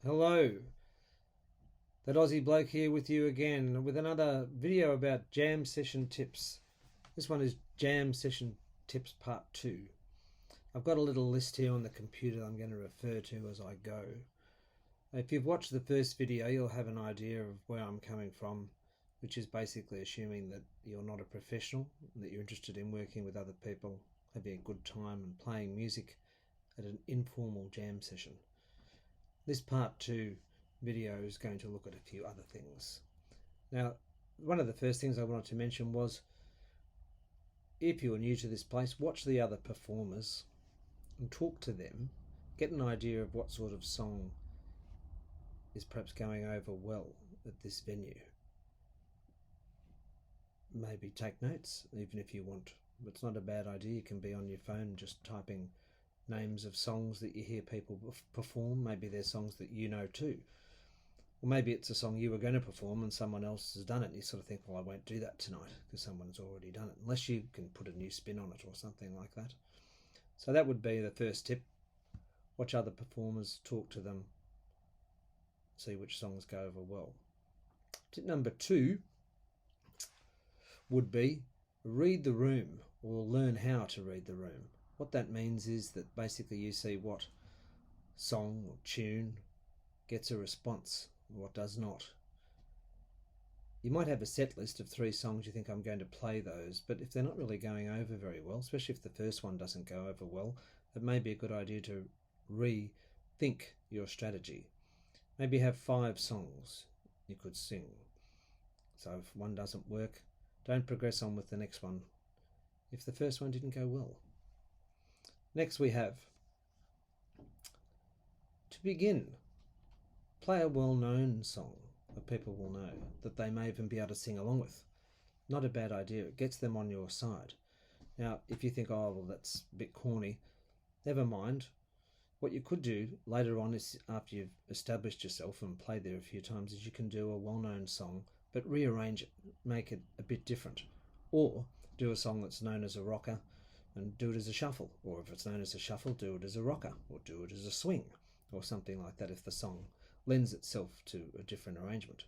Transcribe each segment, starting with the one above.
Hello, that Aussie bloke here with you again with another video about jam session tips. This one is jam session tips part 2. I've got a little list here on the computer that I'm going to refer to as I go. If you've watched the first video, you'll have an idea of where I'm coming from, which is basically assuming that you're not a professional, that you're interested in working with other people, having a good time and playing music at an informal jam session. This part 2 video is going to look at a few other things. Now, one of the first things I wanted to mention was, if you're new to this place, watch the other performers and talk to them. Get an idea of what sort of song is perhaps going over well at this venue. Maybe take notes, even if you want. It's not a bad idea. You can be on your phone just typing names of songs that you hear people perform. Maybe they're songs that you know too. Or maybe it's a song you were going to perform and someone else has done it and you sort of think, well, I won't do that tonight because someone's already done it, unless you can put a new spin on it or something like that. So that would be the first tip. Watch other performers, talk to them, see which songs go over well. Tip number 2 would be read the room, or learn how to read the room. What that means is that basically you see what song or tune gets a response and what does not. You might have a set list of 3 songs you think I'm going to play those, but if they're not really going over very well, especially if the first one doesn't go over well, it may be a good idea to rethink your strategy. Maybe have 5 songs you could sing. So if one doesn't work, don't progress on with the next one if the first one didn't go well. Next we have, to begin, play a well-known song that people will know, that they may even be able to sing along with. Not a bad idea. It gets them on your side. Now, if you think, oh, well, that's a bit corny, never mind. What you could do later on is, after you've established yourself and played there a few times, is you can do a well-known song, but rearrange it, make it a bit different. Or do a song that's known as a rocker and do it as a shuffle. Or if it's known as a shuffle, do it as a rocker, or do it as a swing, or something like that if the song lends itself to a different arrangement.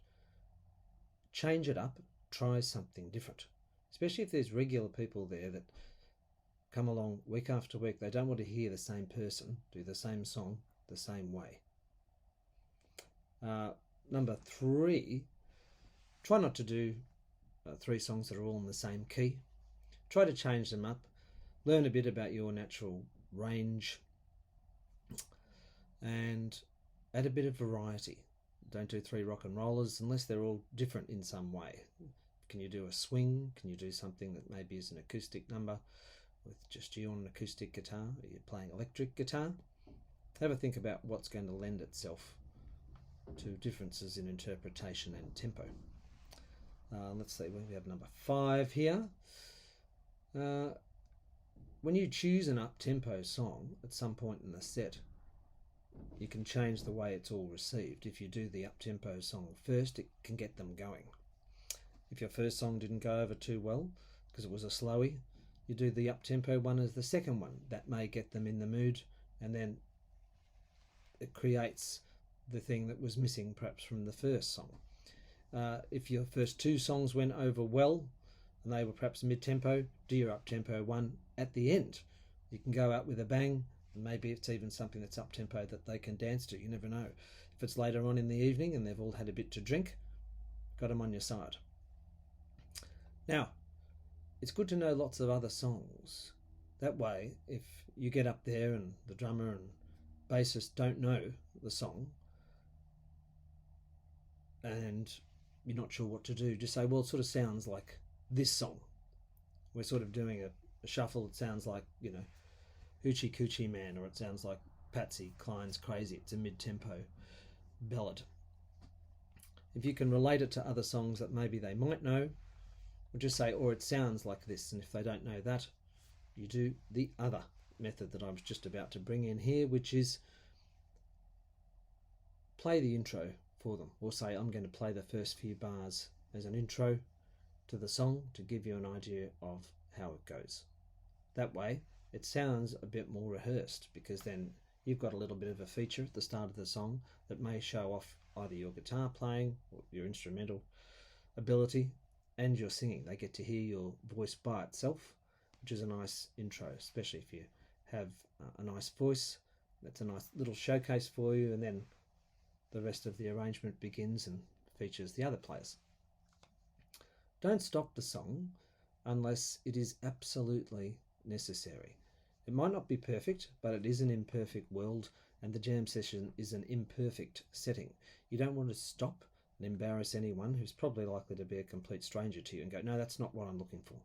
Change it up, try something different. Especially if there's regular people there that come along week after week. They don't want to hear the same person do the same song the same way. Number 3, try not to do 3 songs that are all in the same key. Try to change them up. Learn a bit about your natural range and add a bit of variety. Don't do 3 rock and rollers unless they're all different in some way. Can you do a swing? Can you do something that maybe is an acoustic number with just you on an acoustic guitar? Are you playing electric guitar? Have a think about what's going to lend itself to differences in interpretation and tempo. Let's see, we have number 5 here. When you choose an up-tempo song at some point in the set, you can change the way it's all received. If you do the up-tempo song first, it can get them going. If your first song didn't go over too well because it was a slowie, you do the up-tempo one as the second one. That may get them in the mood, and then it creates the thing that was missing perhaps from the first song. If your first 2 songs went over well and they were perhaps mid-tempo, do your up-tempo one at the end. You can go out with a bang, and maybe it's even something that's up-tempo that they can dance to. You never know. If it's later on in the evening and they've all had a bit to drink, got them on your side. Now, it's good to know lots of other songs. That way, if you get up there and the drummer and bassist don't know the song and you're not sure what to do, just say, well, it sort of sounds like this song. We're sort of doing a shuffle. It sounds like, Hoochie Coochie Man, or it sounds like Patsy Cline's Crazy. It's a mid-tempo ballad. If you can relate it to other songs that maybe they might know, or just say, or it sounds like this, and if they don't know that, you do the other method that I was just about to bring in here, which is play the intro for them, or say, I'm going to play the first few bars as an intro to the song to give you an idea of how it goes. That way, it sounds a bit more rehearsed, because then you've got a little bit of a feature at the start of the song that may show off either your guitar playing or your instrumental ability and your singing. They get to hear your voice by itself, which is a nice intro, especially if you have a nice voice. That's a nice little showcase for you, and then the rest of the arrangement begins and features the other players. Don't stop the song unless it is absolutely necessary. It might not be perfect, but it is an imperfect world, and the jam session is an imperfect setting. You don't want to stop and embarrass anyone who's probably likely to be a complete stranger to you and go, no, that's not what I'm looking for.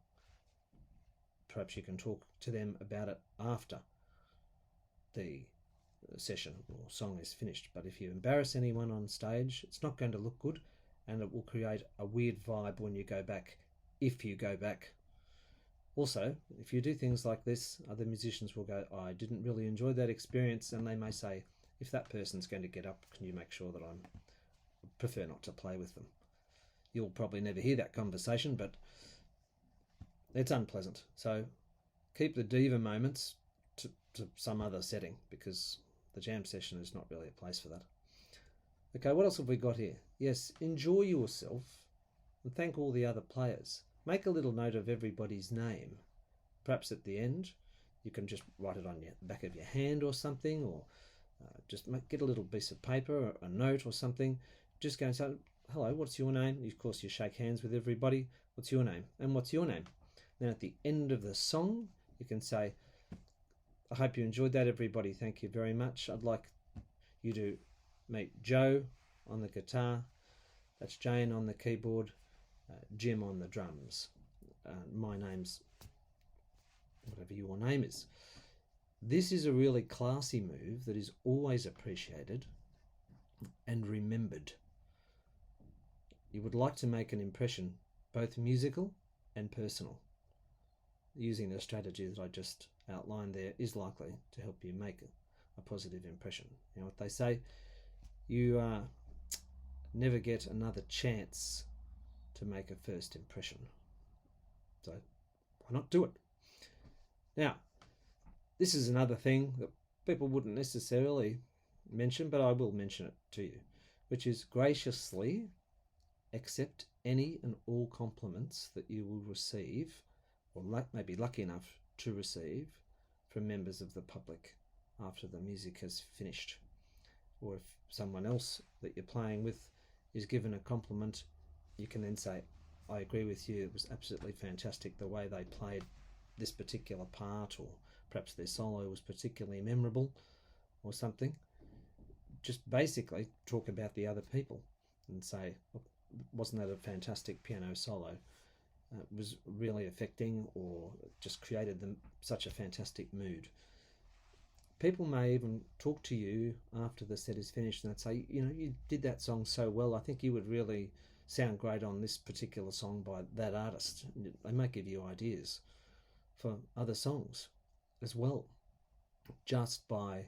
Perhaps you can talk to them about it after the session or song is finished. But if you embarrass anyone on stage, it's not going to look good, and it will create a weird vibe when you go back, if you go back. Also, if you do things like this, other musicians will go, I didn't really enjoy that experience, and they may say, if that person's going to get up, can you make sure that I prefer not to play with them? You'll probably never hear that conversation, but it's unpleasant. So keep the diva moments to some other setting, because the jam session is not really a place for that. Okay, what else have we got here? Yes, enjoy yourself and thank all the other players. Make a little note of everybody's name. Perhaps at the end, you can just write it on the back of your hand or something, or just get a little piece of paper or a note or something. Just go and say, hello, what's your name? Of course, you shake hands with everybody. What's your name? And what's your name? Then at the end of the song, you can say, I hope you enjoyed that, everybody. Thank you very much. I'd like you to meet Joe on the guitar. That's Jane on the keyboard. Jim on the drums. My name's whatever your name is. This is a really classy move that is always appreciated and remembered. You would like to make an impression, both musical and personal. Using the strategy that I just outlined there is likely to help you make a positive impression. You know what they say, you never get another chance to make a first impression. So why not do it? Now, this is another thing that people wouldn't necessarily mention, but I will mention it to you, which is graciously accept any and all compliments that you will receive, or may be lucky enough to receive, from members of the public after the music has finished. Or if someone else that you're playing with is given a compliment, you can then say, I agree with you, it was absolutely fantastic the way they played this particular part, or perhaps their solo was particularly memorable or something. Just basically talk about the other people and say, wasn't that a fantastic piano solo? It was really affecting, or just created them such a fantastic mood. People may even talk to you after the set is finished and they'd say, you know, you did that song so well, I think you would really sound great on this particular song by that artist. They might give you ideas for other songs as well, just by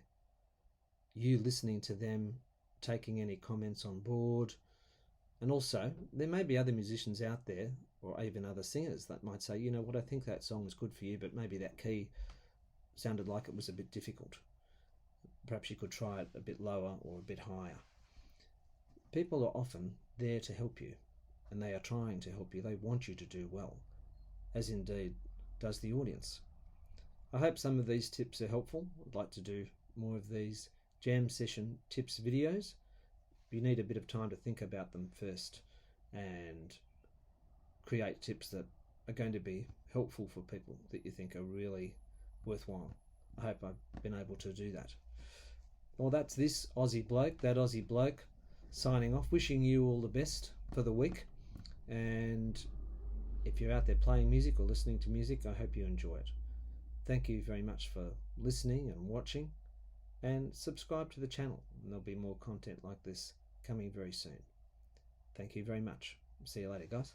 you listening to them, taking any comments on board. And also, there may be other musicians out there, or even other singers, that might say, you know what, I think that song is good for you, but maybe that key sounded like it was a bit difficult. Perhaps you could try it a bit lower or a bit higher. People are often there to help you, and they are trying to help you. They want you to do well, as indeed does the audience. I hope some of these tips are helpful. I'd like to do more of these jam session tips videos. You need a bit of time to think about them first and create tips that are going to be helpful for people that you think are really worthwhile. I hope I've been able to do that. Well, that's this Aussie bloke, that Aussie bloke, signing off, wishing you all the best for the week. And if you're out there playing music or listening to music, I hope you enjoy it. Thank you very much for listening and watching, and subscribe to the channel, and there'll be more content like this coming very soon. Thank you very much. See you later, guys.